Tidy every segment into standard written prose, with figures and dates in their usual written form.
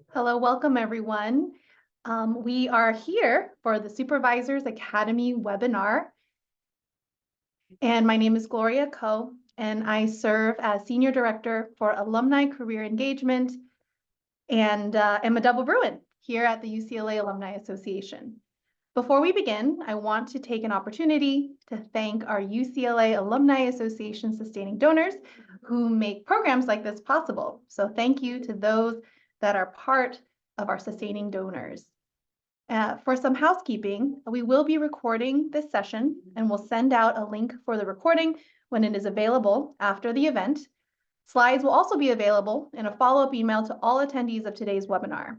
Hello, welcome everyone. We are here for the Supervisors Academy webinar. And my name is Gloria Ko, and I serve as Senior Director for Alumni Career Engagement and am a double Bruin here at the UCLA Alumni Association. Before we begin, I want to take an opportunity to thank our UCLA Alumni Association sustaining donors who make programs like this possible. So thank you to those that are part of our sustaining donors. For some housekeeping, we will be recording this session and we'll send out a link for the recording when it is available after the event. Slides will also be available in a follow-up email to all attendees of today's webinar.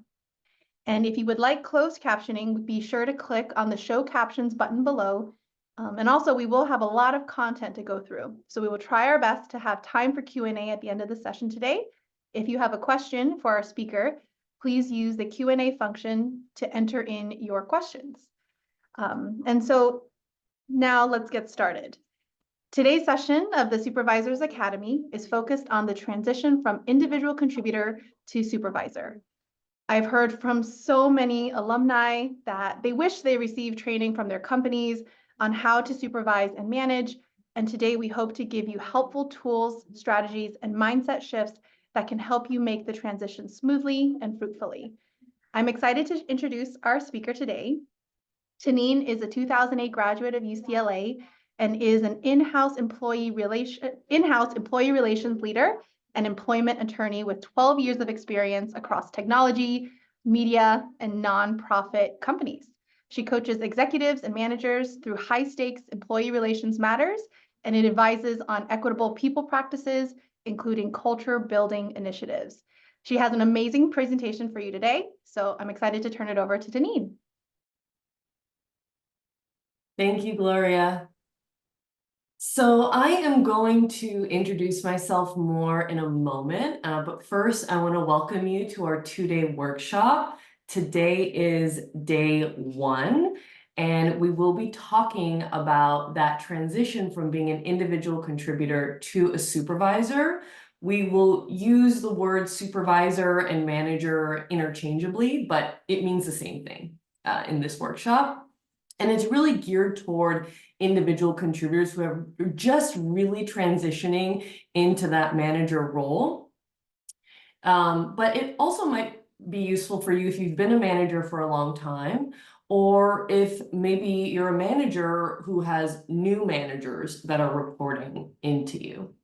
And if you would like closed captioning, be sure to click on the Show Captions button below. And also, we will have a lot of content to go through. So we will try our best to have time for Q&A at the end of the session today. If you have a question for our speaker, please use the Q&A function to enter in your questions. And so now let's get started. Today's session of the Supervisors Academy is focused on the transition from individual contributor to supervisor. I've heard from so many alumni that they wish they received training from their companies on how to supervise and manage. And today we hope to give you helpful tools, strategies, and mindset shifts that can help you make the transition smoothly and fruitfully. I'm excited to introduce our speaker today. Taneen is a 2008 graduate of UCLA and is an in-house employee relations leader and employment attorney with 12 years of experience across technology, media, and nonprofit companies. She coaches executives and managers through high-stakes employee relations matters, and it advises on equitable people practices, including culture building initiatives. She has an amazing presentation for you today, so I'm excited to turn it over to Taneen. Thank you, Gloria. So I am going to introduce myself more in a moment, but first I want to welcome you to our two-day workshop. Today is day 1, and we will be talking about that transition from being an individual contributor to a supervisor. We will use the word supervisor and manager interchangeably, but it means the same thing in this workshop. And it's really geared toward individual contributors who are just really transitioning into that manager role. But it also might be useful for you if you've been a manager for a long time, or if maybe you're a manager who has new managers that are reporting into you.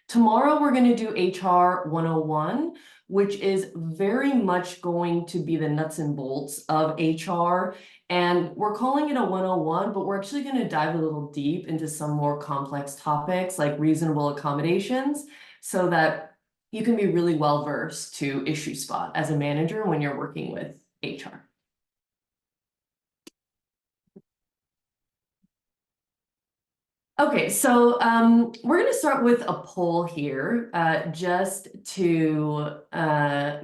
Tomorrow, we're going to do HR 101, which is very much going to be the nuts and bolts of HR. And we're calling it a 101, but we're actually going to dive a little deep into some more complex topics like reasonable accommodations so that you can be really well versed to issue spot as a manager when you're working with HR. Okay, so we're going to start with a poll here just to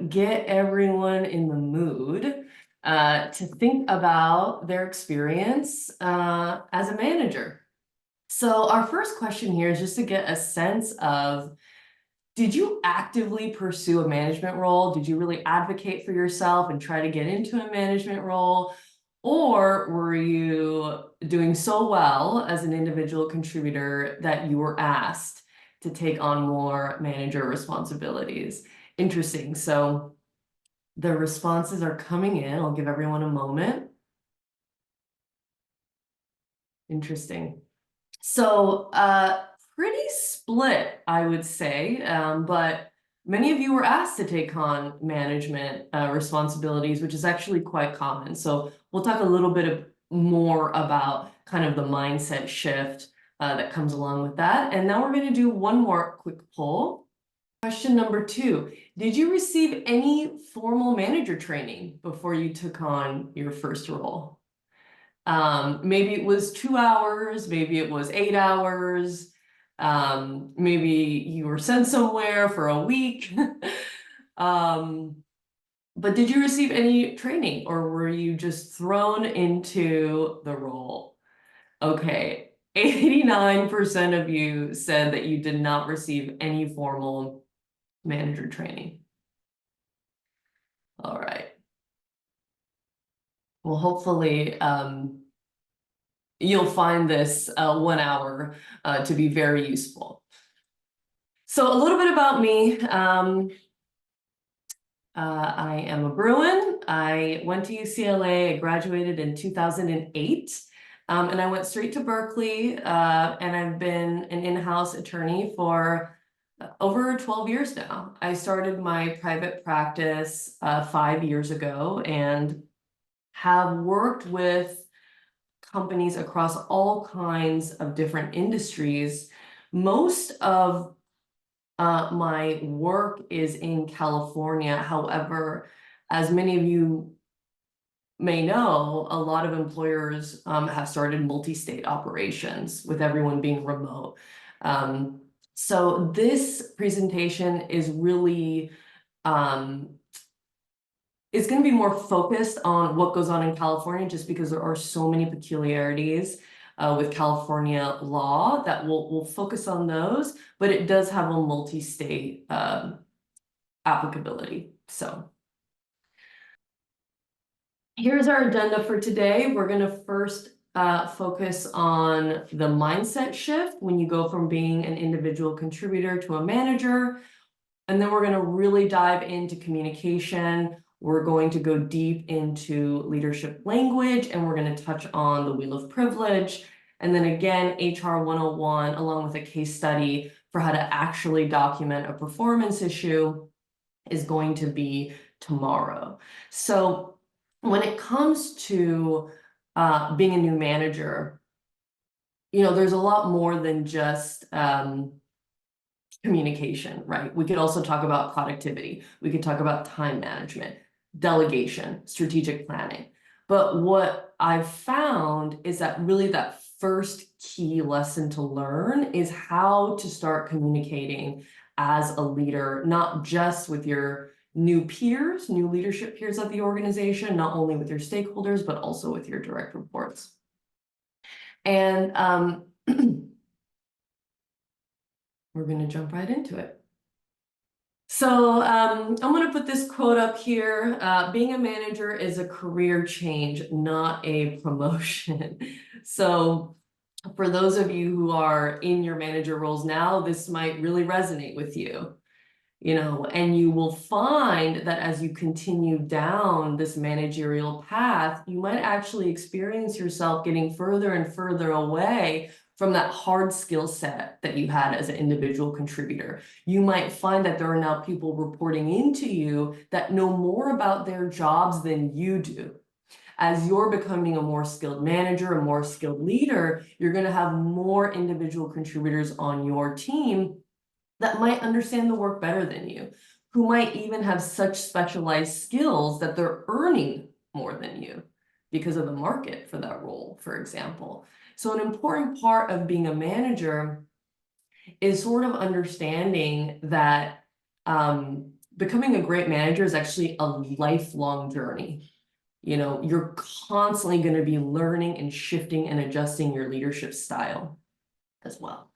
get everyone in the mood to think about their experience as a manager. So our first question here is just to get a sense of, did you actively pursue a management role? Did you really advocate for yourself and try to get into a management role? Or were you doing so well as an individual contributor that you were asked to take on more manager responsibilities? Interesting. So the responses are coming in. I'll give everyone a moment. Interesting. So pretty split, I would say, but many of you were asked to take on management responsibilities, which is actually quite common. So we'll talk a little bit more about kind of the mindset shift that comes along with that. And now we're going to do one more quick poll. Question number 2, did you receive any formal manager training before you took on your first role? Maybe it was 2 hours, maybe it was 8 hours. Maybe you were sent somewhere for a week. But did you receive any training, or were you just thrown into the role? Okay, 89% of you said that you did not receive any formal manager training. All right. Well, hopefully, you'll find this 1 hour to be very useful. So a little bit about me. I am a Bruin. I went to UCLA. I graduated in 2008. And I went straight to Berkeley, and I've been an in-house attorney for over 12 years now. I started my private practice 5 years ago and have worked with companies across all kinds of different industries. Most of my work is in California. However, as many of you may know, a lot of employers have started multi-state operations with everyone being remote. So this presentation is really is going to be more focused on what goes on in California, just because there are so many peculiarities with California law that we'll focus on those, but it does have a multi-state applicability. So here's our agenda for today. We're going to first focus on the mindset shift when you go from being an individual contributor to a manager. And then we're going to really dive into communication. We're going to go deep into leadership language, and we're going to touch on the wheel of privilege. And then again, HR 101, along with a case study for how to actually document a performance issue, is going to be tomorrow. So when it comes to being a new manager, you know, there's a lot more than just communication, right? We could also talk about productivity. We could talk about time management, delegation, strategic planning. But what I've found is that really that first key lesson to learn is how to start communicating as a leader, not just with your new peers, new leadership peers of the organization, not only with your stakeholders, but also with your direct reports. And we're going to jump right into it. So I'm going to put this quote up here. Being a manager is a career change, not a promotion. So for those of you who are in your manager roles now, this might really resonate with you. You know, and you will find that as you continue down this managerial path, you might actually experience yourself getting further and further away from that hard skill set that you had as an individual contributor. You might find that there are now people reporting into you that know more about their jobs than you do. As you're becoming a more skilled manager, a more skilled leader, you're going to have more individual contributors on your team that might understand the work better than you, who might even have such specialized skills that they're earning more than you because of the market for that role, for example. So an important part of being a manager is sort of understanding that becoming a great manager is actually a lifelong journey. You know, you're constantly going to be learning and shifting and adjusting your leadership style as well.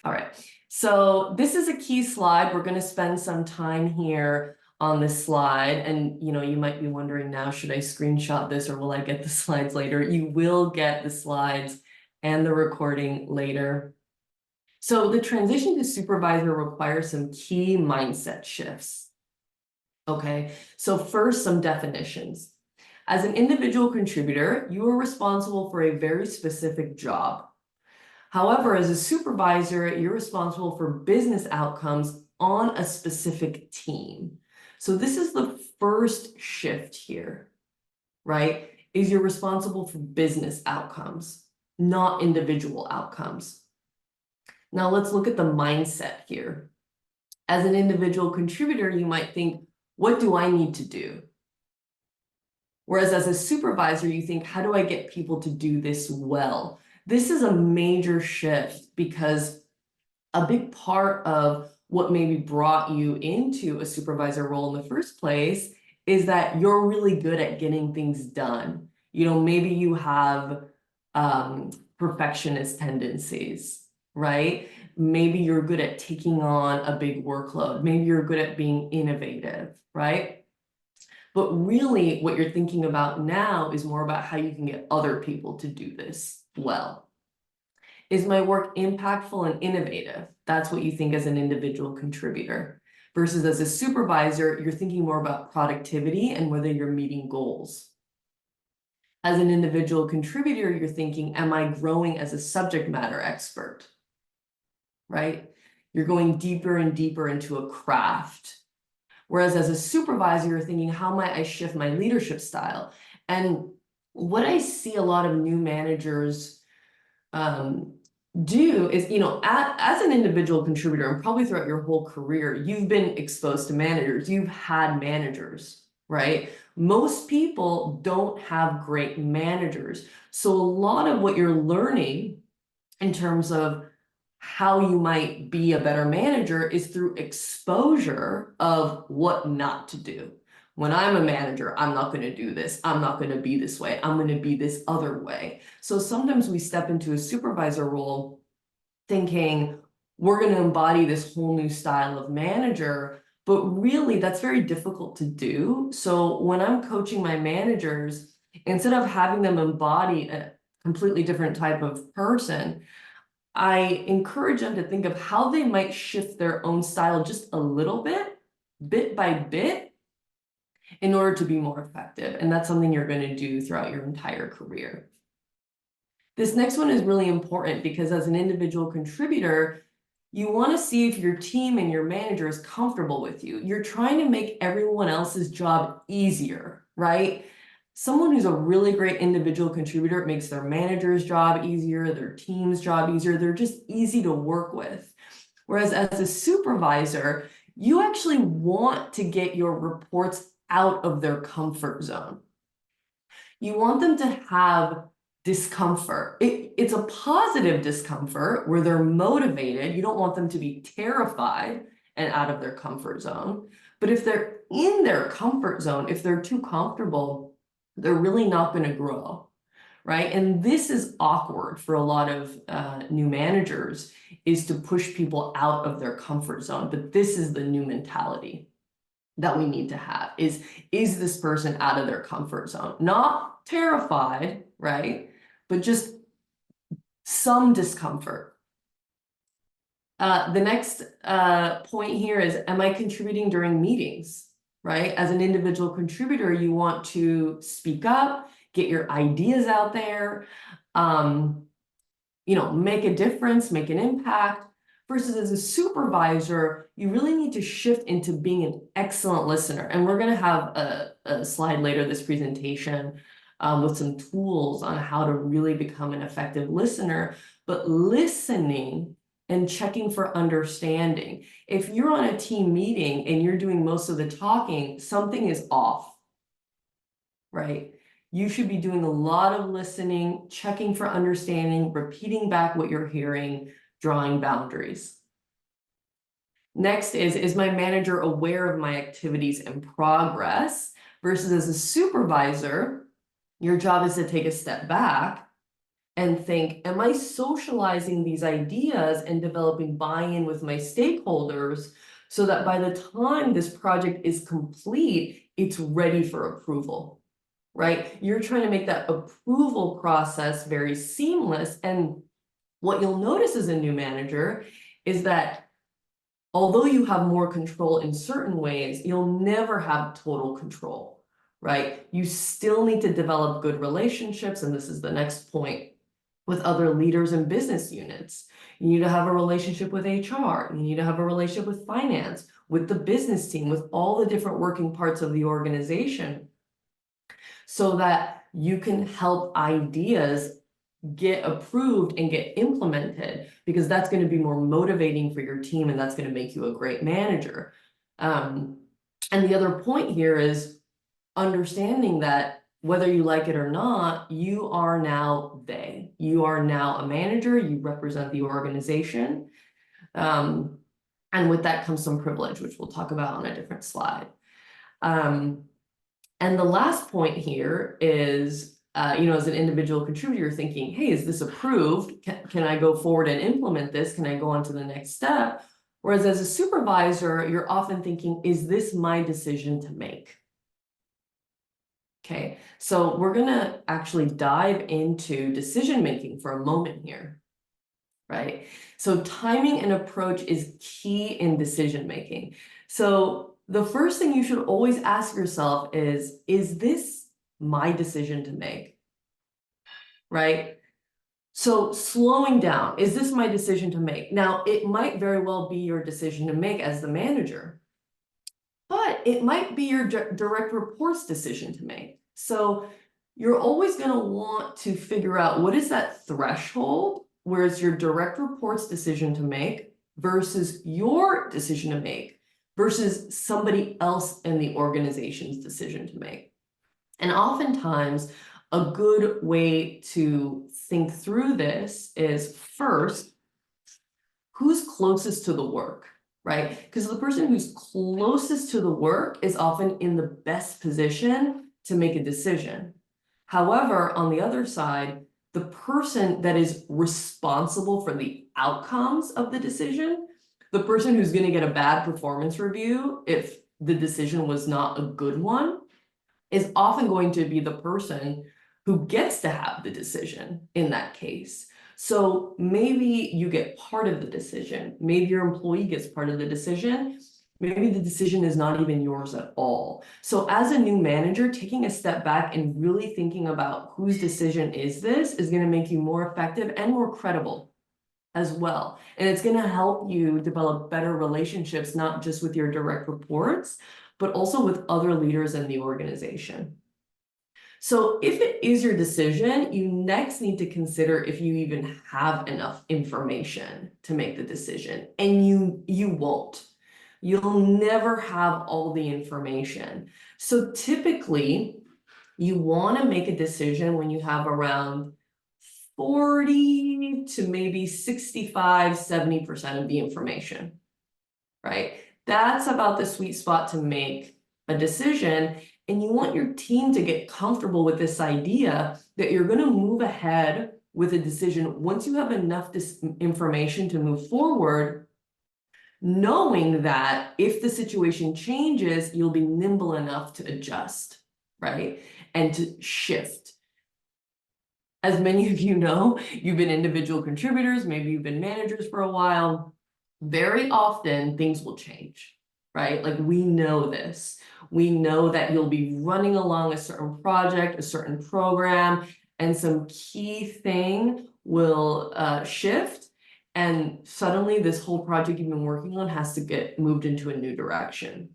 All right, so this is a key slide. We're going to spend some time here on this slide. And, you know, you might be wondering now, should I screenshot this or will I get the slides later? You will get the slides and the recording later. So the transition to supervisor requires some key mindset shifts. Okay, so first, some definitions. As an individual contributor, you are responsible for a very specific job. However, as a supervisor, you're responsible for business outcomes on a specific team. So this is the first shift here, right? Is you're responsible for business outcomes, not individual outcomes. Now let's look at the mindset here. As an individual contributor, you might think, what do I need to do? Whereas as a supervisor, you think, how do I get people to do this well? This is a major shift because a big part of what maybe brought you into a supervisor role in the first place is that you're really good at getting things done. You know, maybe you have perfectionist tendencies. right? Maybe you're good at taking on a big workload. Maybe you're good at being innovative, right? But really what you're thinking about now is more about how you can get other people to do this well. Is my work impactful and innovative? That's what you think as an individual contributor. Versus as a supervisor, you're thinking more about productivity and whether you're meeting goals. As an individual contributor, you're thinking, am I growing as a subject matter expert? Right? You're going deeper and deeper into a craft. Whereas as a supervisor, you're thinking, how might I shift my leadership style? And what I see a lot of new managers do is, as an individual contributor, and probably throughout your whole career, you've been exposed to managers, you've had managers, right? Most people don't have great managers. So a lot of what you're learning in terms of how you might be a better manager is through exposure of what not to do. When I'm a manager, I'm not going to do this. I'm not going to be this way. I'm going to be this other way. So sometimes we step into a supervisor role thinking we're going to embody this whole new style of manager, but really that's very difficult to do. So when I'm coaching my managers, instead of having them embody a completely different type of person, I encourage them to think of how they might shift their own style just a little bit by bit, in order to be more effective. And that's something you're going to do throughout your entire career. This next one is really important because as an individual contributor, you want to see if your team and your manager is comfortable with you. You're trying to make everyone else's job easier, right? Someone who's a really great individual contributor, it makes their manager's job easier, their team's job easier. They're just easy to work with. Whereas as a supervisor, you actually want to get your reports out of their comfort zone. You want them to have discomfort. It's a positive discomfort where they're motivated. You don't want them to be terrified and out of their comfort zone. But if they're in their comfort zone, if they're too comfortable, they're really not going to grow, right? And this is awkward for a lot of new managers, is to push people out of their comfort zone. But this is the new mentality that we need to have, is this person out of their comfort zone? Not terrified, right? But just some discomfort. The next point here is, am I contributing during meetings, right? As an individual contributor, you want to speak up, get your ideas out there, make a difference, make an impact. Versus as a supervisor, you really need to shift into being an excellent listener. And we're going to have a slide later this presentation with some tools on how to really become an effective listener. But listening and checking for understanding. If you're on a team meeting and you're doing most of the talking, something is off, right? You should be doing a lot of listening, checking for understanding, repeating back what you're hearing, drawing boundaries. Next is my manager aware of my activities and progress? Versus as a supervisor, your job is to take a step back and think, am I socializing these ideas and developing buy-in with my stakeholders so that by the time this project is complete, it's ready for approval, right? You're trying to make that approval process very seamless. And what you'll notice as a new manager is that although you have more control in certain ways, you'll never have total control, right? You still need to develop good relationships, and this is the next point, with other leaders and business units. You need to have a relationship with HR. You need to have a relationship with finance, with the business team, with all the different working parts of the organization, so that you can help ideas get approved and get implemented, because that's going to be more motivating for your team, and that's going to make you a great manager. And the other point here is understanding that whether you like it or not, you are now they. You are now a manager, you represent the organization. And with that comes some privilege, which we'll talk about on a different slide. And the last point here is as an individual contributor thinking, hey, is this approved? Can I go forward and implement this? Can I go on to the next step? Whereas as a supervisor, you're often thinking, is this my decision to make? Okay, so we're gonna actually dive into decision making for a moment here, right? So timing and approach is key in decision making. So the first thing you should always ask yourself is this my decision to make? Right? So slowing down, is this my decision to make? Now, it might very well be your decision to make as the manager, but it might be your direct report's decision to make. So you're always going to want to figure out what is that threshold where it's your direct report's decision to make versus your decision to make versus somebody else in the organization's decision to make. And oftentimes, a good way to think through this is first, who's closest to the work, right? Because the person who's closest to the work is often in the best position to make a decision. However, on the other side, the person that is responsible for the outcomes of the decision, the person who's going to get a bad performance review if the decision was not a good one, is often going to be the person who gets to have the decision in that case. So maybe you get part of the decision, maybe your employee gets part of the decision, maybe the decision is not even yours at all. So as a new manager, taking a step back and really thinking about whose decision is this is going to make you more effective and more credible as well. And it's going to help you develop better relationships, not just with your direct reports, but also with other leaders in the organization. So if it is your decision, you next need to consider if you even have enough information to make the decision. And you won't. You'll never have all the information. So typically, you want to make a decision when you have around 40 to maybe 65, 70% of the information, right? That's about the sweet spot to make a decision. And you want your team to get comfortable with this idea that you're going to move ahead with a decision once you have enough information to move forward, knowing that if the situation changes, you'll be nimble enough to adjust, right? And to shift. As many of you know, you've been individual contributors, maybe you've been managers for a while. Very often things will change, right? Like we know this. We know that you'll be running along a certain project, a certain program, and some key thing will shift. And suddenly this whole project you've been working on has to get moved into a new direction.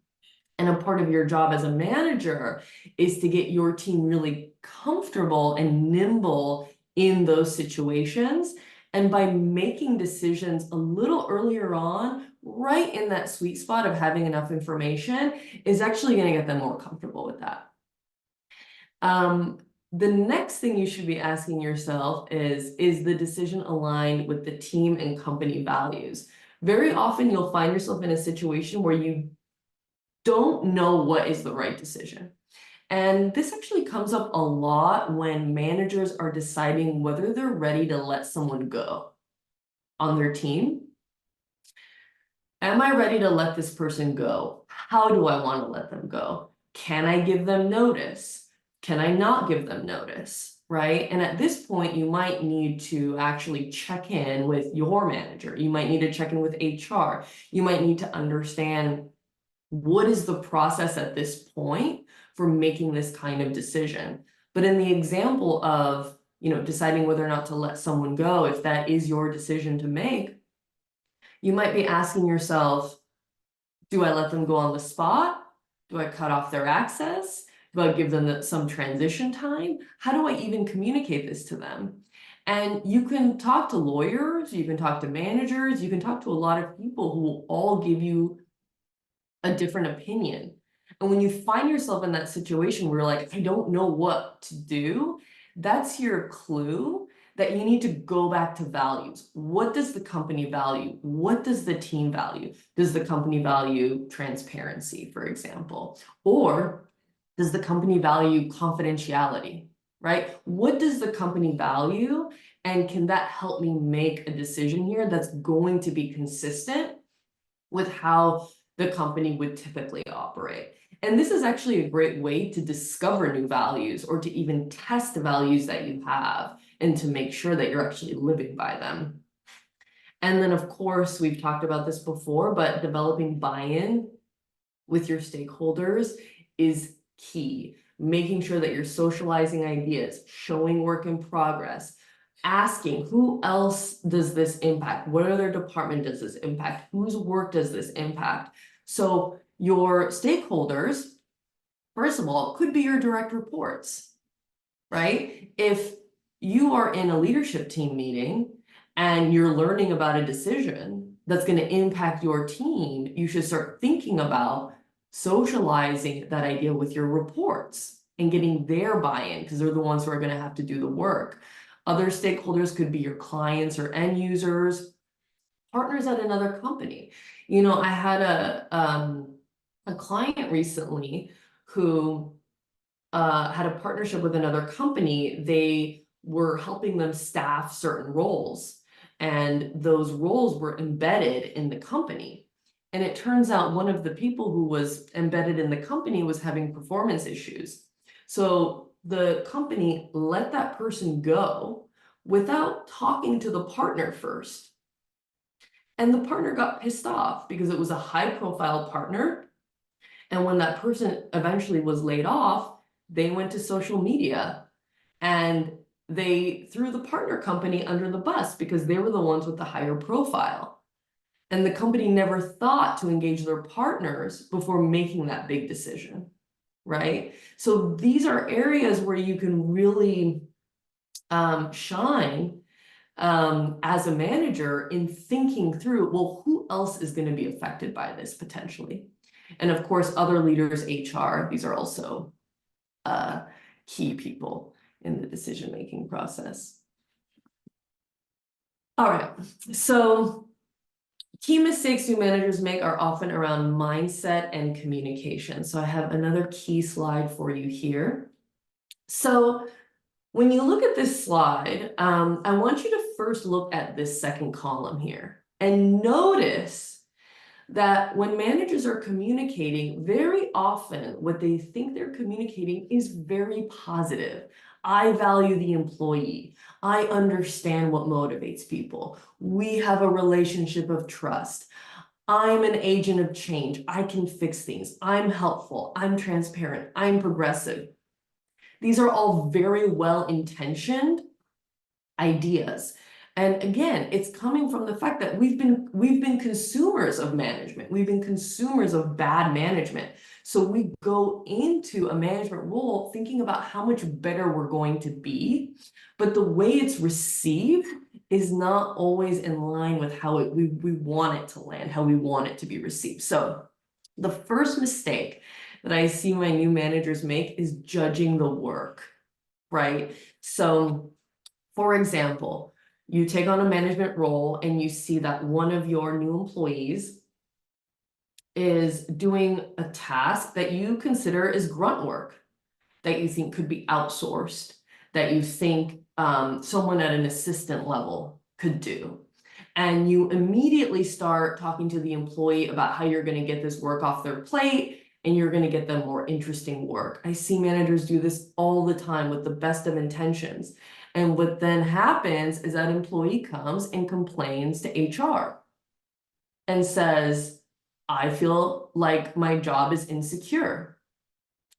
And a part of your job as a manager is to get your team really comfortable and nimble in those situations. And by making decisions a little earlier on, right in that sweet spot of having enough information, is actually going to get them more comfortable with that. The next thing you should be asking yourself is the decision aligned with the team and company values? Very often you'll find yourself in a situation where you don't know what is the right decision. And this actually comes up a lot when managers are deciding whether they're ready to let someone go on their team. Am I ready to let this person go? How do I want to let them go? Can I give them notice? Can I not give them notice? Right? And at this point, you might need to actually check in with your manager. You might need to check in with HR. You might need to understand what is the process at this point for making this kind of decision. But in the example of, deciding whether or not to let someone go, if that is your decision to make, you might be asking yourself, do I let them go on the spot? Do I cut off their access? Do I give them some transition time? How do I even communicate this to them? And you can talk to lawyers, you can talk to managers, you can talk to a lot of people who will all give you a different opinion. And when you find yourself in that situation where you're like, I don't know what to do, that's your clue that you need to go back to values. What does the company value? What does the team value? Does the company value transparency, for example? Or does the company value confidentiality, right? What does the company value? And can that help me make a decision here that's going to be consistent with how the company would typically operate? And this is actually a great way to discover new values or to even test the values that you have and to make sure that you're actually living by them. And then, of course, we've talked about this before, but developing buy-in with your stakeholders is key. Making sure that you're socializing ideas, showing work in progress, asking who else does this impact? What other department does this impact? Whose work does this impact? So your stakeholders, first of all, could be your direct reports, right? If you are in a leadership team meeting and you're learning about a decision that's going to impact your team, you should start thinking about socializing that idea with your reports and getting their buy-in, because they're the ones who are going to have to do the work. Other stakeholders could be your clients or end users, partners at another company. You know, I had a client recently who had a partnership with another company. They were helping them staff certain roles, and those roles were embedded in the company. And it turns out one of the people who was embedded in the company was having performance issues. So the company let that person go without talking to the partner first. And the partner got pissed off because it was a high-profile partner. And when that person eventually was laid off, they went to social media and they threw the partner company under the bus because they were the ones with the higher profile. And the company never thought to engage their partners before making that big decision, right? So these are areas where you can really shine as a manager in thinking through, well, who else is going to be affected by this potentially? And of course, other leaders, HR, these are also key people in the decision-making process. All right, so key mistakes new managers make are often around mindset and communication. So I have another key slide for you here. So when you look at this slide, I want you to first look at this second column here and notice that when managers are communicating, very often what they think they're communicating is very positive. I value the employee. I understand what motivates people. We have a relationship of trust. I'm an agent of change. I can fix things. I'm helpful. I'm transparent. I'm progressive. These are all very well-intentioned ideas. And again, it's coming from the fact that we've been consumers of management. We've been consumers of bad management. So we go into a management role thinking about how much better we're going to be, but the way it's received is not always in line with how we want it to land, how we want it to be received. So the first mistake that I see my new managers make is judging the work, right? So for example, you take on a management role and you see that one of your new employees is doing a task that you consider is grunt work, that you think could be outsourced, that you think someone at an assistant level could do. And you immediately start talking to the employee about how you're going to get this work off their plate and you're going to get them more interesting work. I see managers do this all the time with the best of intentions. And what then happens is that employee comes and complains to HR and says, I feel like my job is insecure.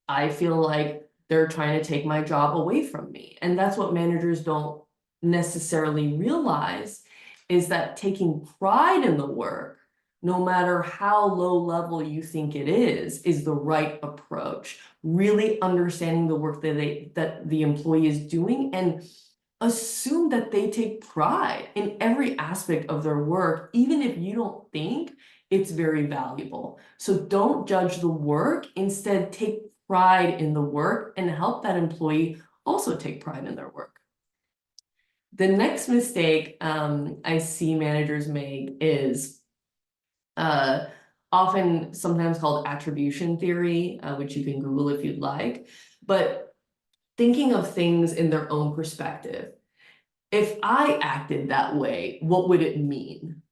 I feel like they're trying to take my job away from me. And that's what managers don't necessarily realize, is that taking pride in the work, no matter how low level you think it is the right approach. Really understanding the work that the employee is doing and assume that they take pride in every aspect of their work, even if you don't think it's very valuable. So don't judge the work, instead take pride in the work and help that employee also take pride in their work. The next mistake I see managers make is often sometimes called attribution theory, which you can Google if you'd like. But thinking of things in their own perspective. If I acted that way, what would it mean?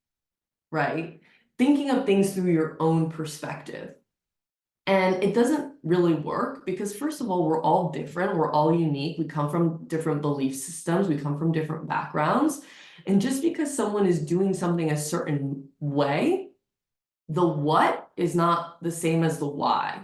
Right? Thinking of things through your own perspective. And it doesn't really work because, first of all, we're all different. We're all unique. We come from different belief systems. We come from different backgrounds. And just because someone is doing something a certain way, the what is not the same as the why,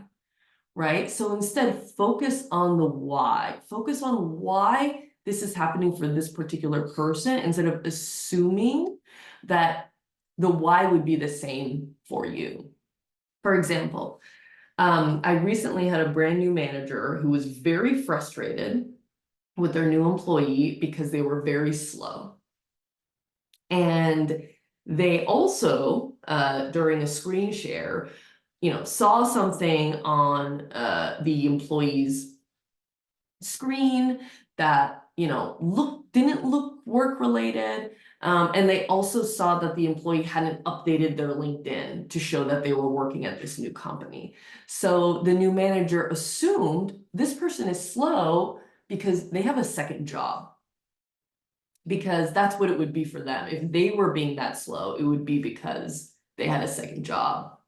right? So instead, focus on the why. Focus on why this is happening for this particular person instead of assuming that the why would be the same for you. For example, I recently had a brand new manager who was very frustrated with their new employee because they were very slow. And they also, during a screen share, saw something on the employee's screen that, didn't look work related. And they also saw that the employee hadn't updated their LinkedIn to show that they were working at this new company. So the new manager assumed this person is slow because they have a second job. Because that's what it would be for them. If they were being that slow, it would be because they had a second job.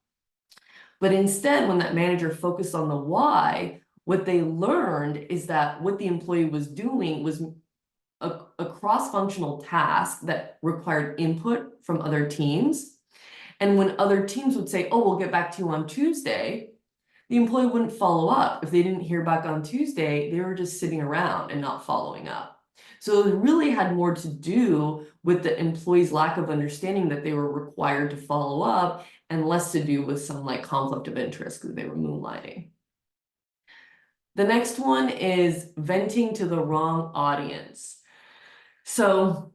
But instead, when that manager focused on the why, what they learned is that what the employee was doing was a cross-functional task that required input from other teams. And when other teams would say, oh, we'll get back to you on Tuesday, the employee wouldn't follow up. If they didn't hear back on Tuesday, they were just sitting around and not following up. So it really had more to do with the employee's lack of understanding that they were required to follow up and less to do with some like conflict of interest because they were moonlighting. The next one is venting to the wrong audience. So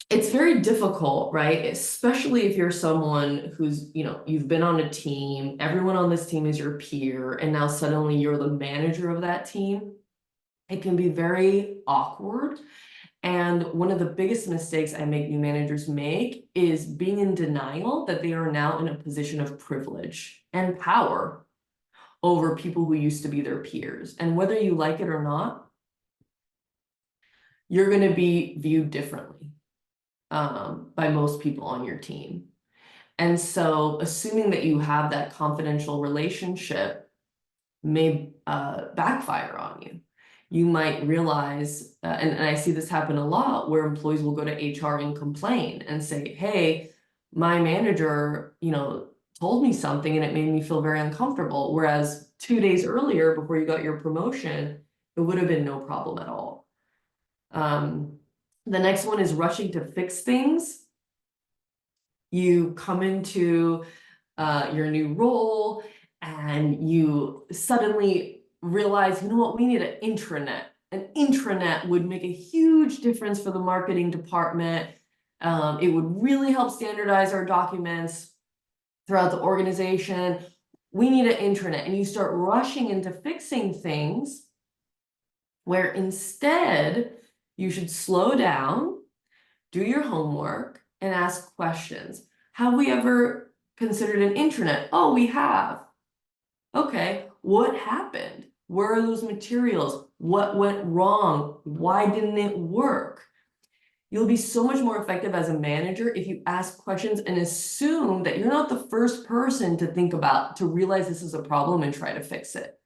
it's very difficult, right? Especially if you're someone who's, you've been on a team, everyone on this team is your peer, and now suddenly you're the manager of that team. It can be very awkward. And one of the biggest mistakes I make new managers make is being in denial that they are now in a position of privilege and power over people who used to be their peers. And whether you like it or not, you're going to be viewed differently by most people on your team. And so assuming that you have that confidential relationship may backfire on you. You might realize, and I see this happen a lot, where employees will go to HR and complain and say, hey, my manager, told me something and it made me feel very uncomfortable. Whereas 2 days earlier, before you got your promotion, it would have been no problem at all. The next one is rushing to fix things. You come into your new role and you suddenly realize, you know what, we need an intranet. An intranet would make a huge difference for the marketing department. It would really help standardize our documents throughout the organization. We need an intranet. And you start rushing into fixing things where instead you should slow down, do your homework, and ask questions. Have we ever considered an intranet? Oh, we have. Okay, what happened? Where are those materials? What went wrong? Why didn't it work? You'll be so much more effective as a manager if you ask questions and assume that you're not the first person to realize this is a problem and try to fix it.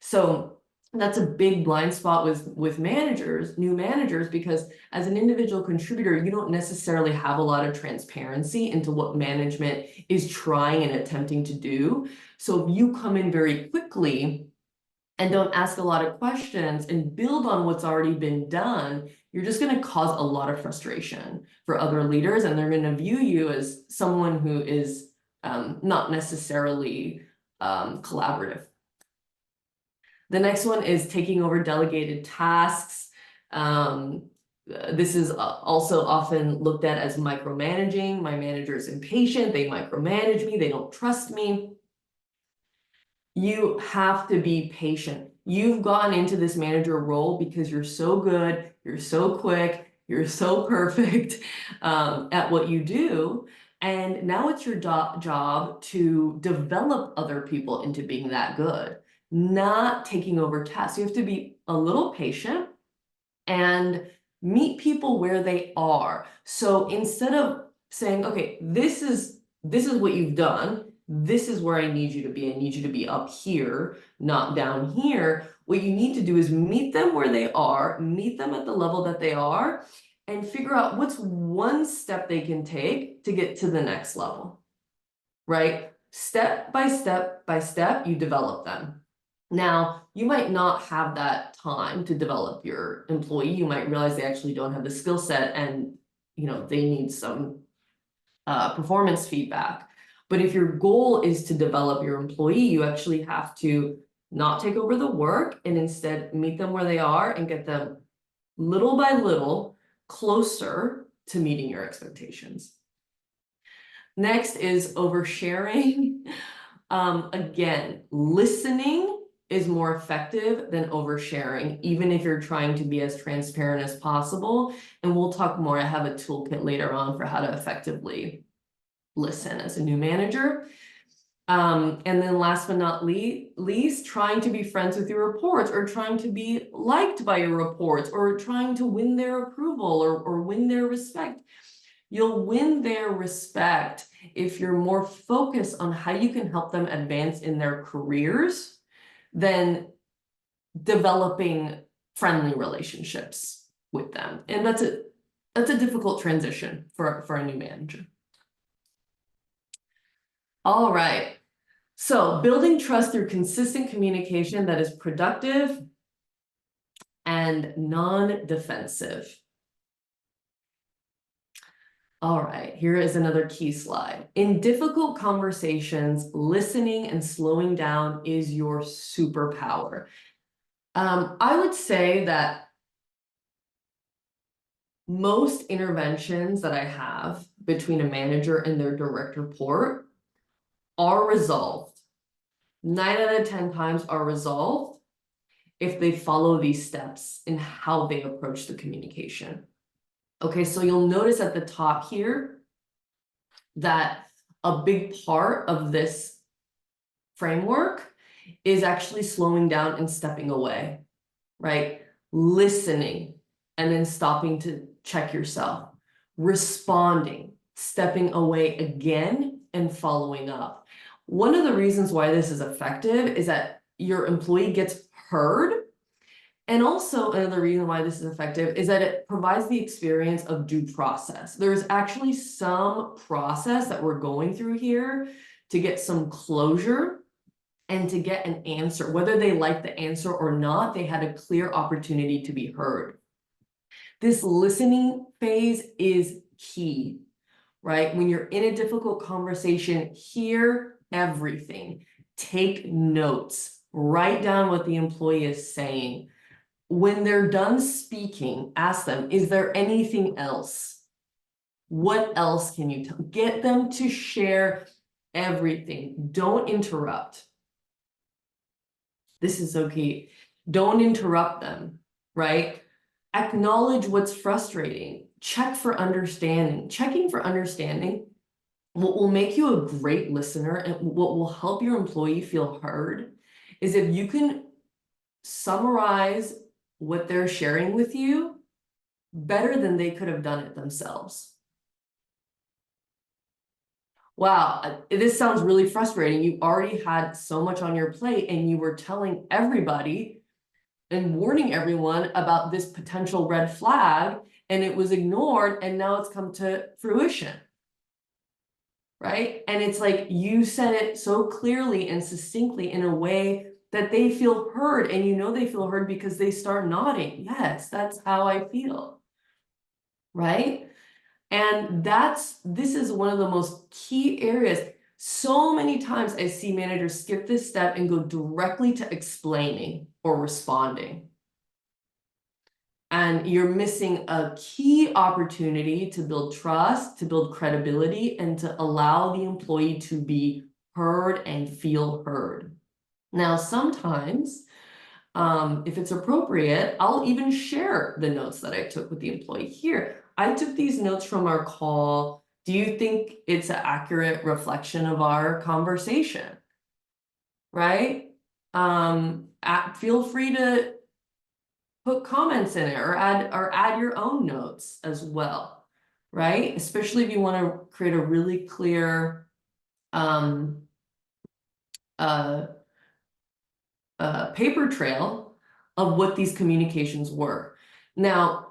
So that's a big blind spot with managers, new managers, because as an individual contributor, you don't necessarily have a lot of transparency into what management is trying and attempting to do. So if you come in very quickly and don't ask a lot of questions and build on what's already been done, you're just going to cause a lot of frustration for other leaders, and they're going to view you as someone who is not necessarily collaborative. The next one is taking over delegated tasks. This is also often looked at as micromanaging. My manager is impatient, they micromanage me, they don't trust me. You have to be patient. You've gone into this manager role because you're so good, you're so quick, you're so perfect at what you do. And now it's your job to develop other people into being that good, not taking over tasks. You have to be a little patient and meet people where they are. So instead of saying, okay, this is what you've done, this is where I need you to be. I need you to be up here, not down here. What you need to do is meet them where they are, meet them at the level that they are, and figure out what's one step they can take to get to the next level, right? Step by step by step, you develop them. Now, you might not have that time to develop your employee. You might realize they actually don't have the skill set and, you know, they need some performance feedback. But if your goal is to develop your employee, you actually have to not take over the work and instead meet them where they are and get them little by little closer to meeting your expectations. Next is oversharing. Again, listening is more effective than oversharing, even if you're trying to be as transparent as possible. And we'll talk more. I have a toolkit later on for how to effectively listen as a new manager. And then last but not least, trying to be friends with your reports or trying to be liked by your reports or trying to win their approval or win their respect. You'll win their respect if you're more focused on how you can help them advance in their careers than developing friendly relationships with them. And that's a difficult transition for a new manager. All right. So building trust through consistent communication that is productive and non-defensive. All right, here is another key slide. In difficult conversations, listening and slowing down is your superpower. I would say that most interventions that I have between a manager and their direct report are resolved. 9 out of 10 times are resolved if they follow these steps in how they approach the communication. Okay, so you'll notice at the top here that a big part of this framework is actually slowing down and stepping away, right? Listening and then stopping to check yourself, responding, stepping away again and following up. One of the reasons why this is effective is that your employee gets heard. And also another reason why this is effective is that it provides the experience of due process. There's actually some process that we're going through here to get some closure and to get an answer. Whether they like the answer or not, they had a clear opportunity to be heard. This listening phase is key, right? When you're in a difficult conversation, hear everything. Take notes. Write down what the employee is saying. When they're done speaking, ask them, is there anything else? What else can you tell? Get them to share everything. Don't interrupt. This is so key. Don't interrupt them, right? Acknowledge what's frustrating. Check for understanding. Checking for understanding, what will make you a great listener and what will help your employee feel heard is if you can summarize what they're sharing with you better than they could have done it themselves. Wow, this sounds really frustrating. You already had so much on your plate and you were telling everybody and warning everyone about this potential red flag and it was ignored and now it's come to fruition. Right? And it's like you said it so clearly and succinctly in a way that they feel heard, and you know they feel heard because they start nodding. Yes, that's how I feel. Right? And this is one of the most key areas. So many times I see managers skip this step and go directly to explaining or responding. And you're missing a key opportunity to build trust, to build credibility, and to allow the employee to be heard and feel heard. Now, sometimes, if it's appropriate, I'll even share the notes that I took with the employee. Here, I took these notes from our call. Do you think it's an accurate reflection of our conversation? Right? Feel free to put comments in it or add your own notes as well, right? Especially if you want to create a really clear uh, paper trail of what these communications were. Now,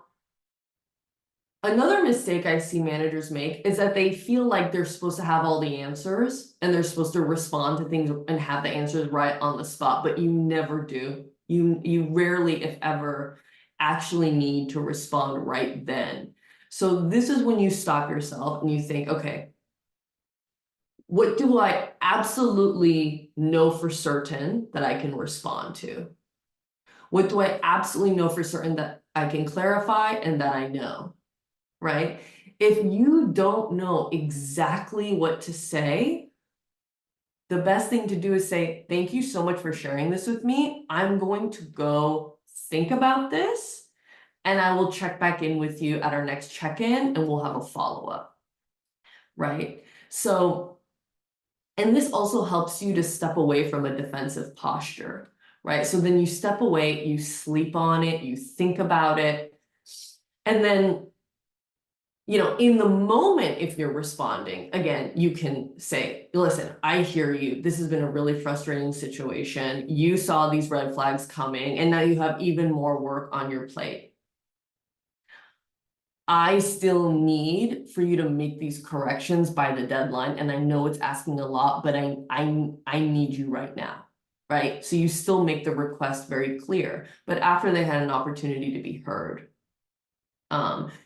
another mistake I see managers make is that they feel like they're supposed to have all the answers and they're supposed to respond to things and have the answers right on the spot, but you never do. You rarely, if ever, actually need to respond right then. So this is when you stop yourself and you think, okay, what do I absolutely know for certain that I can respond to? What do I absolutely know for certain that I can clarify and that I know, right? If you don't know exactly what to say, the best thing to do is say, thank you so much for sharing this with me. I'm going to go think about this and I will check back in with you at our next check-in and we'll have a follow-up, right? So, and this also helps you to step away from a defensive posture, right? So then you step away, you sleep on it, you think about it, and then, you know, in the moment, if you're responding, again, you can say, listen, I hear you. This has been a really frustrating situation. You saw these red flags coming, and now you have even more work on your plate. I still need for you to make these corrections by the deadline, and I know it's asking a lot, but I need you right now, right? So you still make the request very clear, but after they had an opportunity to be heard.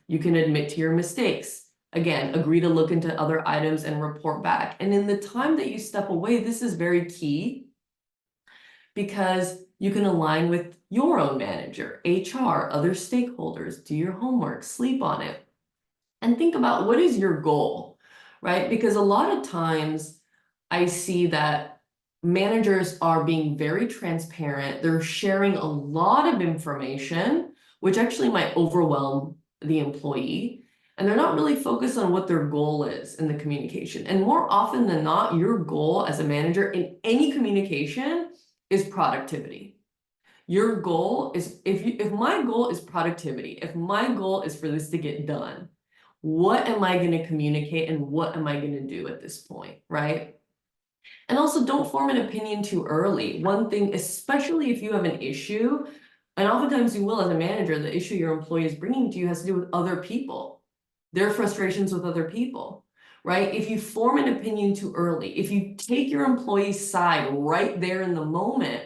You can admit to your mistakes. Again, agree to look into other items and report back. And in the time that you step away, this is very key because you can align with your own manager, HR, other stakeholders, do your homework, sleep on it, and think about what is your goal, right? Because a lot of times I see that managers are being very transparent. They're sharing a lot of information, which actually might overwhelm the employee. And they're not really focused on what their goal is in the communication. And more often than not, your goal as a manager in any communication is productivity. Your goal is, if my goal is productivity, if my goal is for this to get done, what am I going to communicate and what am I going to do at this point, right? And also don't form an opinion too early. One thing, especially if you have an issue, and oftentimes you will as a manager, the issue your employee is bringing to you has to do with other people, their frustrations with other people, right? If you form an opinion too early, if you take your employee's side right there in the moment,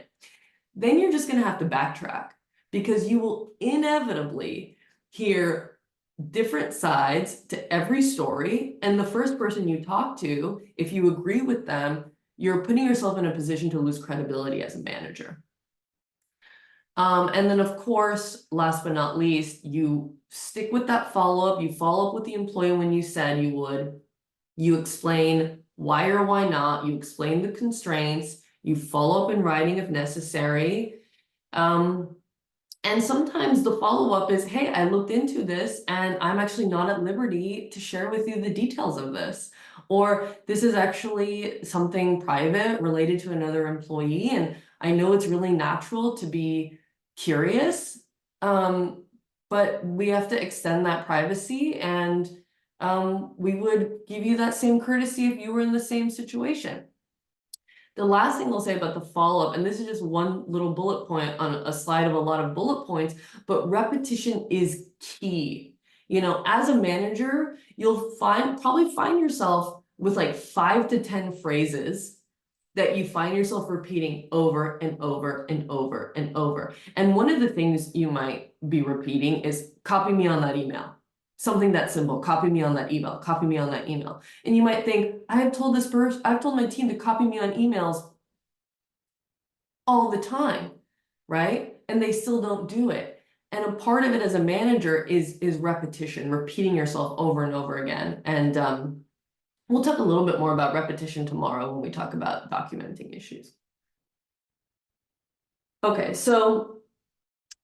then you're just going to have to backtrack because you will inevitably hear different sides to every story. And the first person you talk to, if you agree with them, you're putting yourself in a position to lose credibility as a manager. And then, of course, last but not least, you stick with that follow-up. You follow up with the employee when you said you would. You explain why or why not. You explain the constraints. You follow up in writing if necessary. And sometimes the follow-up is, hey, I looked into this and I'm actually not at liberty to share with you the details of this. Or this is actually something private related to another employee. And I know it's really natural to be curious, but we have to extend that privacy and we would give you that same courtesy if you were in the same situation. The last thing I'll say about the follow-up, and this is just one little bullet point on a slide of a lot of bullet points, but repetition is key. You know, as a manager, you'll probably find yourself with like 5 to 10 phrases that you find yourself repeating over and over and over and over. And one of the things you might be repeating is copy me on that email. Something that simple, copy me on that email, copy me on that email. And you might think, I've told my team to copy me on emails all the time, right? And they still don't do it. And a part of it as a manager is repetition, repeating yourself over and over again. And we'll talk a little bit more about repetition tomorrow when we talk about documenting issues. Okay, so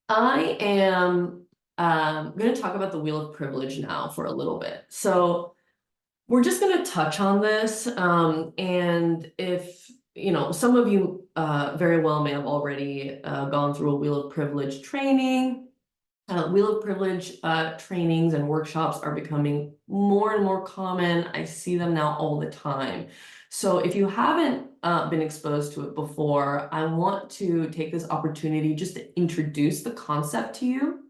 I am going to talk about the wheel of privilege now for a little bit. So we're just going to touch on this. And if, you know, some of you very well may have already gone through a wheel of privilege training. Wheel of Privilege trainings and workshops are becoming more and more common. I see them now all the time. So if you haven't been exposed to it before, I want to take this opportunity just to introduce the concept to you,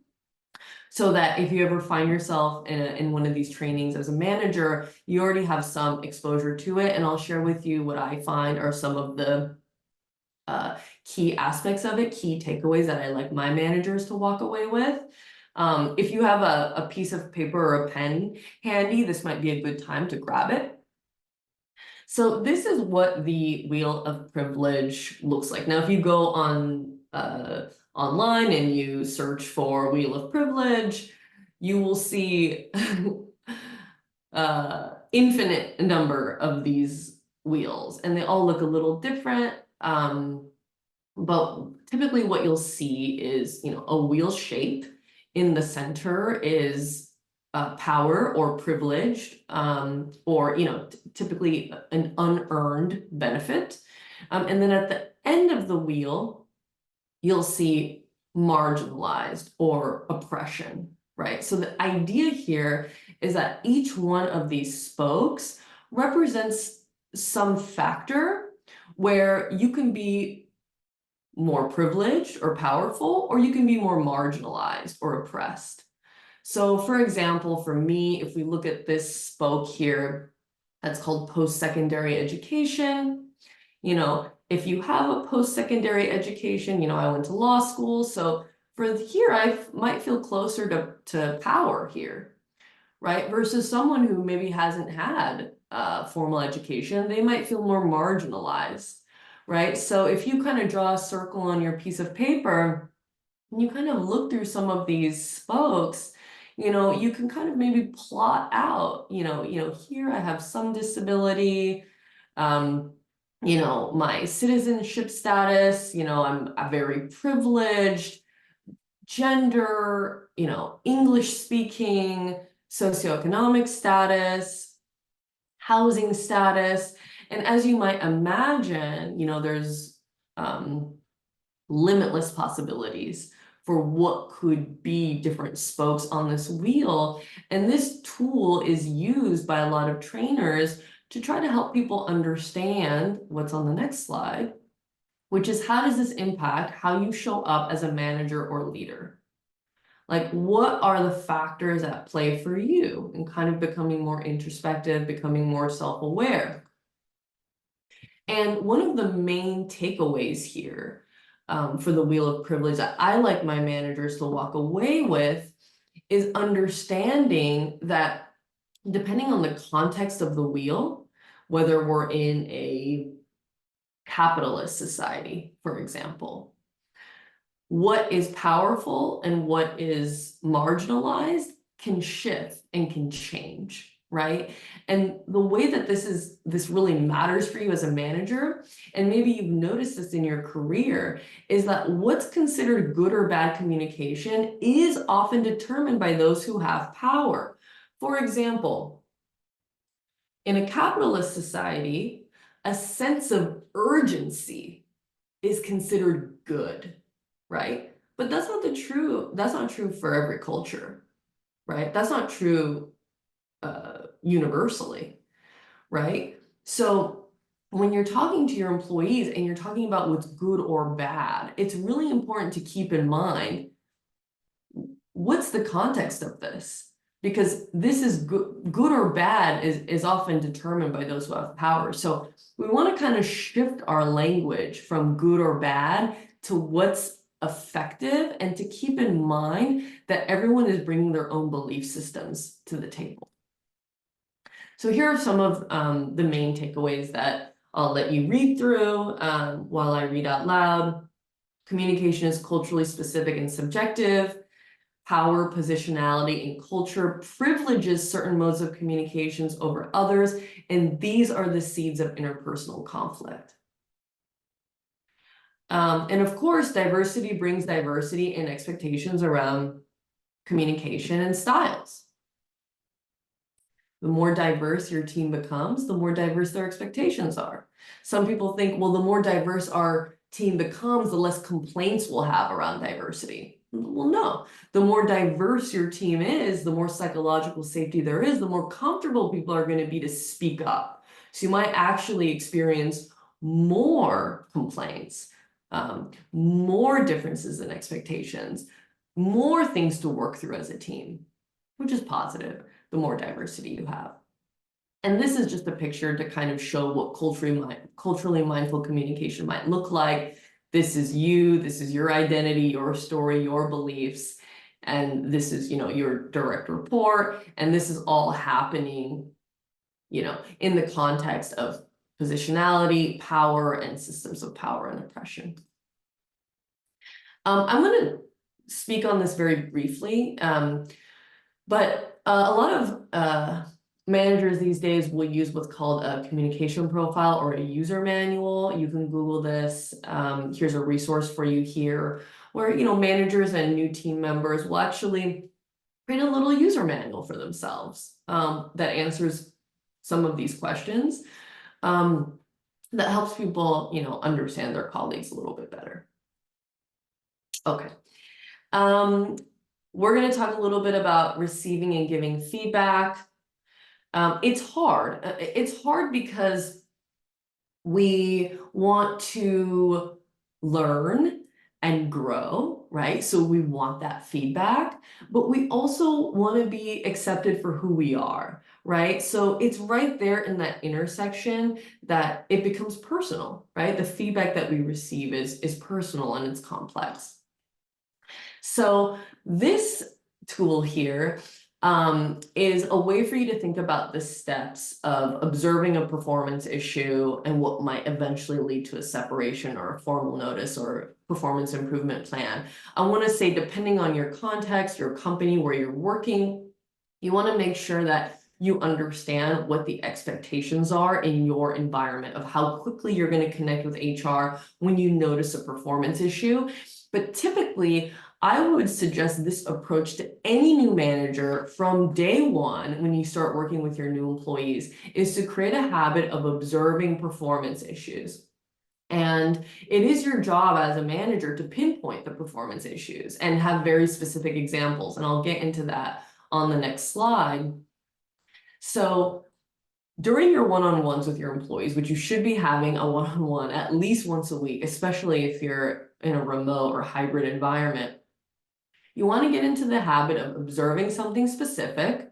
so that if you ever find yourself in one of these trainings as a manager, you already have some exposure to it. And I'll share with you what I find are some of the key aspects of it, key takeaways that I like my managers to walk away with. If you have a piece of paper or a pen handy, this might be a good time to grab it. So this is what the Wheel of Privilege looks like. Now, if you go on online and you search for Wheel of Privilege, you will see infinite number of these wheels, and they all look a little different. But typically what you'll see is, a wheel shape. In the center is power or privileged, or, typically an unearned benefit. And then at the end of the wheel, you'll see marginalized or oppression, right? So the idea here is that each one of these spokes represents some factor where you can be more privileged or powerful, or you can be more marginalized or oppressed. So for example, for me, if we look at this spoke here, that's called post-secondary education. If you have a post-secondary education, I went to law school, so for here, I might feel closer to power here, right? Versus someone who maybe hasn't had formal education, they might feel more marginalized, right? So if you kind of draw a circle on your piece of paper, and you kind of look through some of these spokes, you can kind of maybe plot out, here I have some disability, my citizenship status, I'm very privileged, gender, English speaking, socioeconomic status, housing status. And as you might imagine, there's limitless possibilities for what could be different spokes on this wheel. And this tool is used by a lot of trainers to try to help people understand what's on the next slide, which is how does this impact how you show up as a manager or leader? Like, what are the factors at play for you in kind of becoming more introspective, becoming more self-aware? And one of the main takeaways here for the Wheel of Privilege that I like my managers to walk away with is understanding that depending on the context of the wheel, whether we're in a capitalist society, for example, what is powerful and what is marginalized can shift and can change, right? And the way that this really matters for you as a manager, and maybe you've noticed this in your career, is that what's considered good or bad communication is often determined by those who have power. For example, in a capitalist society, a sense of urgency is considered good, right? But that's not true for every culture, right? That's not true universally, right? So when you're talking to your employees and you're talking about what's good or bad, it's really important to keep in mind what's the context of this, because this is good or bad is often determined by those who have power. So we want to kind of shift our language from good or bad to what's effective, and to keep in mind that everyone is bringing their own belief systems to the table. So here are some of the main takeaways that I'll let you read through while I read out loud. Communication is culturally specific and subjective. Power, positionality, and culture privileges certain modes of communications over others, and these are the seeds of interpersonal conflict. And of course, diversity brings diversity and expectations around communication and styles. The more diverse your team becomes, the more diverse their expectations are. Some people think, well, the more diverse our team becomes, the less complaints we'll have around diversity. Well, no, the more diverse your team is, the more psychological safety there is, the more comfortable people are going to be to speak up. So you might actually experience more complaints, more differences in expectations, more things to work through as a team, which is positive, the more diversity you have. And this is just a picture to kind of show what culturally mindful communication might look like. This is you, this is your identity, your story, your beliefs, and this is, your direct report, and this is all happening, in the context of positionality, power, and systems of power and oppression. I'm going to speak on this very briefly, but a lot of managers these days will use what's called a communication profile or a user manual. You can Google this. Here's a resource for you here, where managers and new team members will actually create a little user manual for themselves that answers some of these questions, that helps people understand their colleagues a little bit better. Okay. We're going to talk a little bit about receiving and giving feedback. It's hard. It's hard because we want to learn and grow, right? So we want that feedback, but we also want to be accepted for who we are, right? So it's right there in that intersection that it becomes personal, right? The feedback that we receive is personal and it's complex. So this tool here is a way for you to think about the steps of observing a performance issue and what might eventually lead to a separation or a formal notice or performance improvement plan. I want to say, depending on your context, your company, where you're working, you want to make sure that you understand what the expectations are in your environment of how quickly you're going to connect with HR when you notice a performance issue. But typically, I would suggest this approach to any new manager from day one when you start working with your new employees is to create a habit of observing performance issues. And it is your job as a manager to pinpoint the performance issues and have very specific examples. And I'll get into that on the next slide. So during your one-on-ones with your employees, which you should be having a one-on-one at least once a week, especially if you're in a remote or hybrid environment, you want to get into the habit of observing something specific,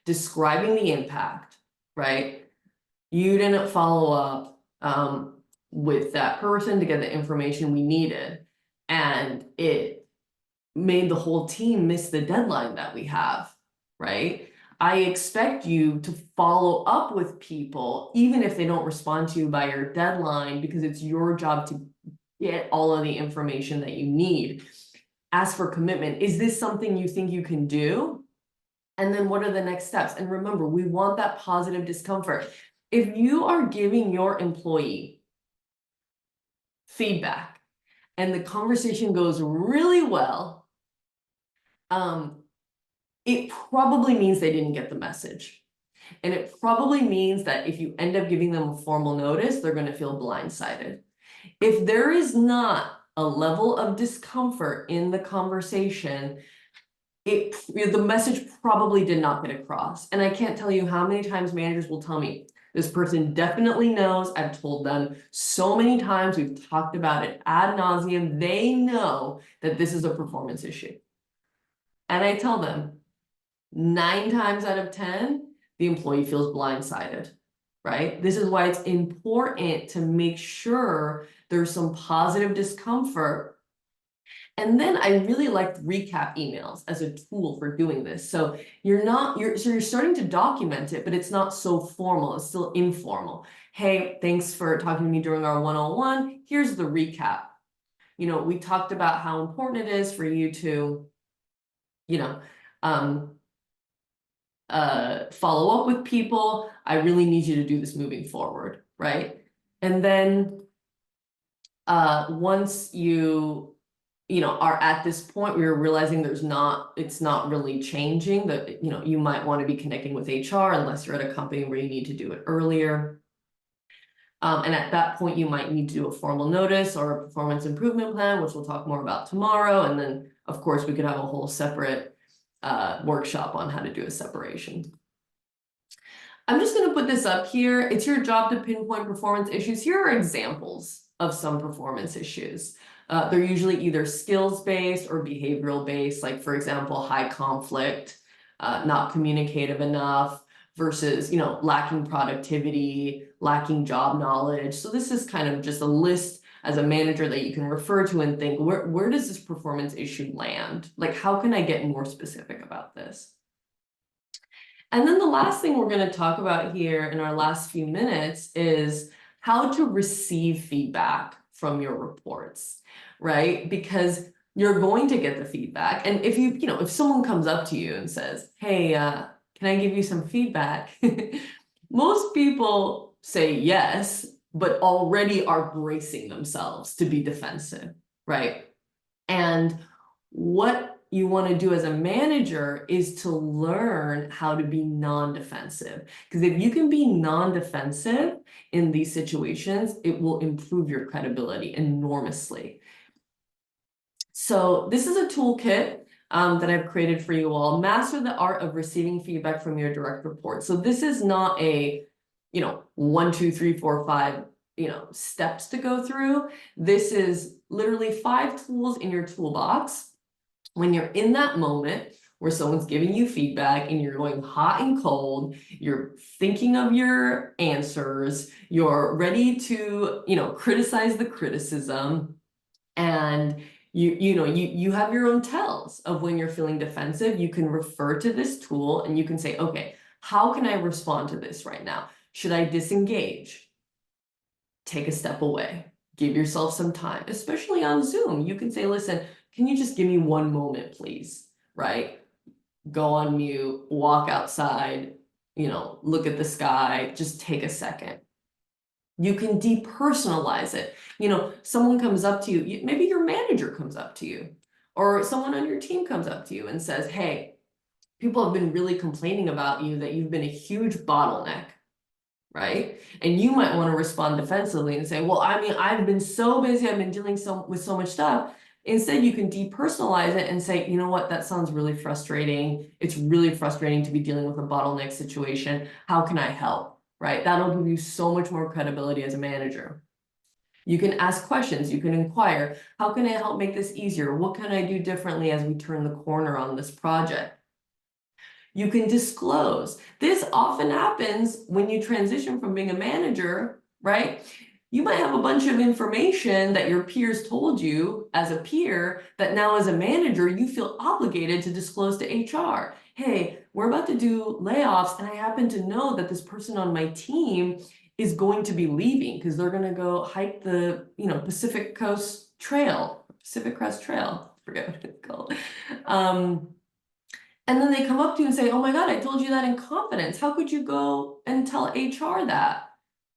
describing the impact, right? You didn't follow up with that person to get the information we needed, and it made the whole team miss the deadline that we have, right? I expect you to follow up with people, even if they don't respond to you by your deadline, because it's your job to get all of the information that you need. Ask for commitment. Is this something you think you can do? And then what are the next steps? And remember, we want that positive discomfort. If you are giving your employee feedback and the conversation goes really well, it probably means they didn't get the message. And it probably means that if you end up giving them a formal notice, they're going to feel blindsided. If there is not a level of discomfort in the conversation, the message probably did not get across. And I can't tell you how many times managers will tell me, this person definitely knows. I've told them so many times, we've talked about it ad nauseum. They know that this is a performance issue. And I tell them 9 times out of 10, the employee feels blindsided, right? This is why it's important to make sure there's some positive discomfort. And then I really like recap emails as a tool for doing this. So you're starting to document it, but it's not so formal. It's still informal. Hey, thanks for talking to me during our one-on-one. Here's the recap. We talked about how important it is for you to, follow up with people. I really need you to do this moving forward, right? And then once you are at this point where you're realizing it's not really changing, that you might want to be connecting with HR unless you're at a company where you need to do it earlier. And at that point, you might need to do a formal notice or a performance improvement plan, which we'll talk more about tomorrow. And then, of course, we could have a whole separate workshop on how to do a separation. I'm just going to put this up here. It's your job to pinpoint performance issues. Here are examples of some performance issues. They're usually either skills-based or behavioral-based, like, for example, high conflict, not communicative enough, versus, lacking productivity, lacking job knowledge. So this is kind of just a list as a manager that you can refer to and think, where does this performance issue land? Like, how can I get more specific about this? And then the last thing we're going to talk about here in our last few minutes is how to receive feedback from your reports, right? Because you're going to get the feedback. And if if someone comes up to you and says, hey, can I give you some feedback? Most people say yes, but already are bracing themselves to be defensive, right? And what you want to do as a manager is to learn how to be non-defensive. Because if you can be non-defensive in these situations, it will improve your credibility enormously. So this is a toolkit that I've created for you all. Master the art of receiving feedback from your direct report. So this is not a, 1, 2, 3, 4, 5, steps to go through. This is literally 5 tools in your toolbox. When you're in that moment where someone's giving you feedback and you're going hot and cold, you're thinking of your answers, you're ready to, criticize the criticism, and you have your own tells of when you're feeling defensive, you can refer to this tool and you can say, okay, how can I respond to this right now? Should I disengage? Take a step away. Give yourself some time, especially on Zoom. You can say, listen, can you just give me 1 moment, please? Right? Go on mute, walk outside, look at the sky, just take a second. You can depersonalize it. Someone comes up to you, maybe your manager comes up to you, or someone on your team comes up to you and says, hey, people have been really complaining about you, that you've been a huge bottleneck, right? And you might want to respond defensively and say, well, I've been so busy, I've been dealing with so much stuff. Instead, you can depersonalize it and say, you know what, that sounds really frustrating. It's really frustrating to be dealing with a bottleneck situation. How can I help? Right? That'll give you so much more credibility as a manager. You can ask questions, you can inquire, how can I help make this easier? What can I do differently as we turn the corner on this project? You can disclose. This often happens when you transition from being a manager, right? You might have a bunch of information that your peers told you as a peer that now as a manager, you feel obligated to disclose to HR. Hey, we're about to do layoffs and I happen to know that this person on my team is going to be leaving because they're going to go hike the, Pacific Crest Trail, I forget what it's called. And then they come up to you and say, oh my God, I told you that in confidence. How could you go and tell HR that?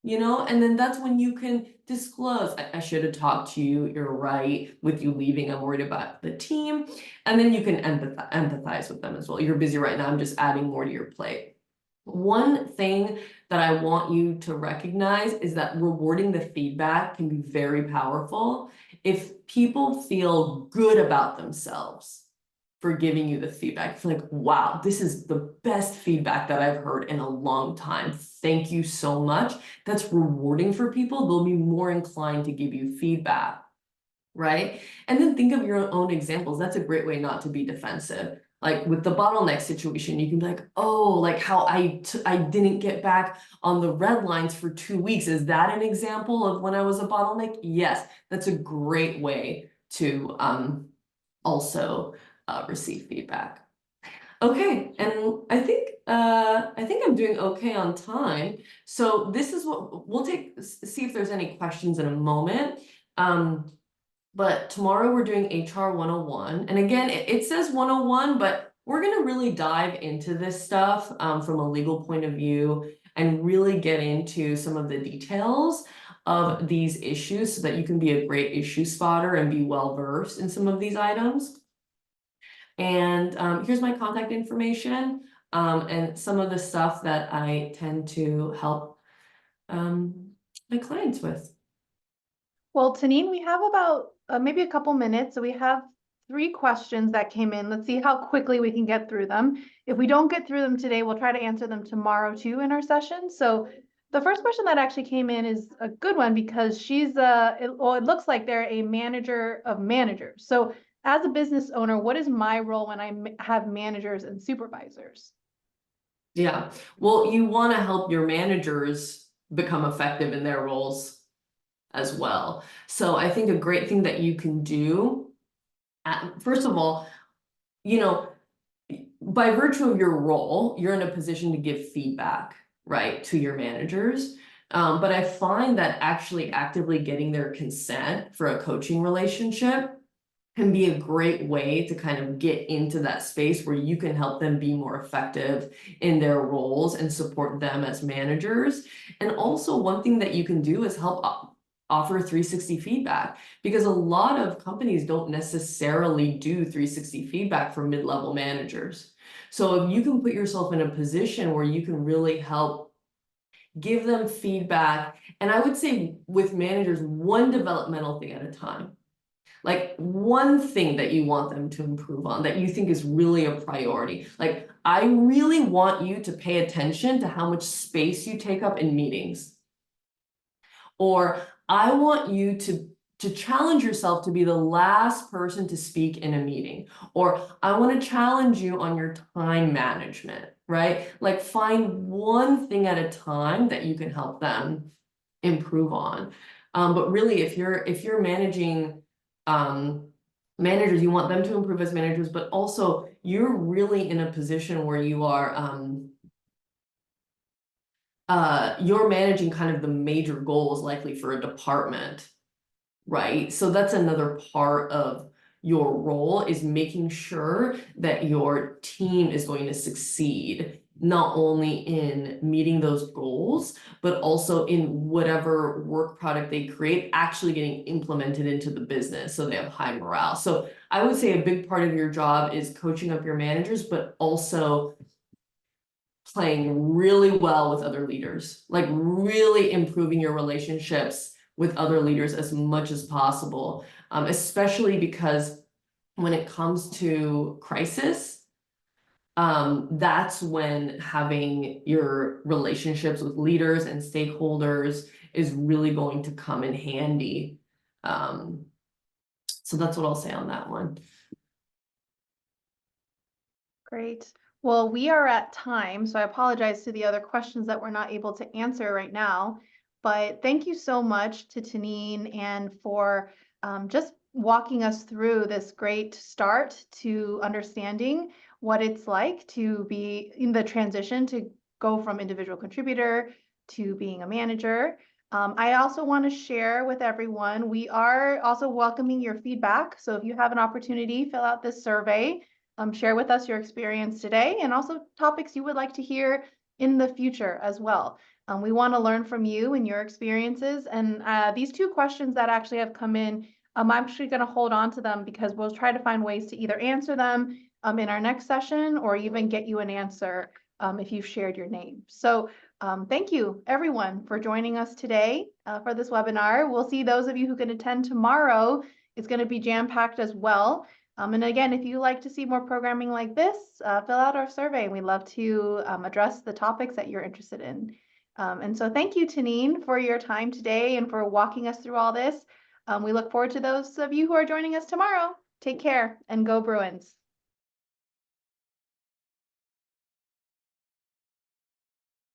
And then that's when you can disclose, I should have talked to you, you're right, with you leaving, I'm worried about the team. And then you can empathize with them as well. You're busy right now, I'm just adding more to your plate. One thing that I want you to recognize is that rewarding the feedback can be very powerful. If people feel good about themselves for giving you the feedback, feel like, wow, this is the best feedback that I've heard in a long time. Thank you so much. That's rewarding for people. They'll be more inclined to give you feedback, right? And then think of your own examples. That's a great way not to be defensive. Like with the bottleneck situation, you can be like, oh, like how I didn't get back on the red lines for 2 weeks. Is that an example of when I was a bottleneck? Yes, that's a great way to also receive feedback. Okay, and I think I'm doing okay on time. So this is what we'll see if there's any questions in a moment. But tomorrow we're doing HR 101. And again, it says 101, but we're going to really dive into this stuff from a legal point of view and really get into some of the details of these issues so that you can be a great issue spotter and be well versed in some of these items. And here's my contact information and some of the stuff that I tend to help my clients with. Well, Taneen, we have about maybe a couple minutes. So we have 3 questions that came in. Let's see how quickly we can get through them. If we don't get through them today, we'll try to answer them tomorrow too in our session. So the first question that actually came in is a good one because it looks like they're a manager of managers. So as a business owner, what is my role when I have managers and supervisors? Yeah, well, you want to help your managers become effective in their roles as well. So I think a great thing that you can do, first of all, you know, by virtue of your role, you're in a position to give feedback, right, to your managers. But I find that actually actively getting their consent for a coaching relationship can be a great way to kind of get into that space where you can help them be more effective in their roles and support them as managers. And also one thing that you can do is help offer 360 feedback, because a lot of companies don't necessarily do 360 feedback for mid-level managers. So if you can put yourself in a position where you can really help give them feedback, and I would say with managers, one developmental thing at a time. Like one thing that you want them to improve on that you think is really a priority. Like, I really want you to pay attention to how much space you take up in meetings. Or I want you to challenge yourself to be the last person to speak in a meeting. Or I want to challenge you on your time management, right? Like find one thing at a time that you can help them improve on. But really, if you're managing managers, you want them to improve as managers, but also you're really in a position where you are you're managing kind of the major goals likely for a department, right? So that's another part of your role, is making sure that your team is going to succeed, not only in meeting those goals, but also in whatever work product they create actually getting implemented into the business so they have high morale. So I would say a big part of your job is coaching up your managers, but also playing really well with other leaders, like really improving your relationships with other leaders as much as possible, especially because when it comes to crisis, that's when having your relationships with leaders and stakeholders is really going to come in handy. So that's what I'll say on that one. Great. Well, we are at time, so I apologize to the other questions that we're not able to answer right now. But thank you so much to Taneen and for just walking us through this great start to understanding what it's like to be in the transition to go from individual contributor to being a manager. I also want to share with everyone, we are also welcoming your feedback. So if you have an opportunity, fill out this survey. Share with us your experience today and also topics you would like to hear in the future as well. We want to learn from you and your experiences. And these 2 questions that actually have come in, I'm actually going to hold on to them because we'll try to find ways to either answer them in our next session or even get you an answer if you've shared your name. So thank you everyone for joining us today for this webinar. We'll see those of you who can attend tomorrow. It's going to be jam-packed as well. And again, if you like to see more programming like this, fill out our survey and we'd love to address the topics that you're interested in. And so thank you, Taneen, for your time today and for walking us through all this. We look forward to those of you who are joining us tomorrow. Take care and go Bruins.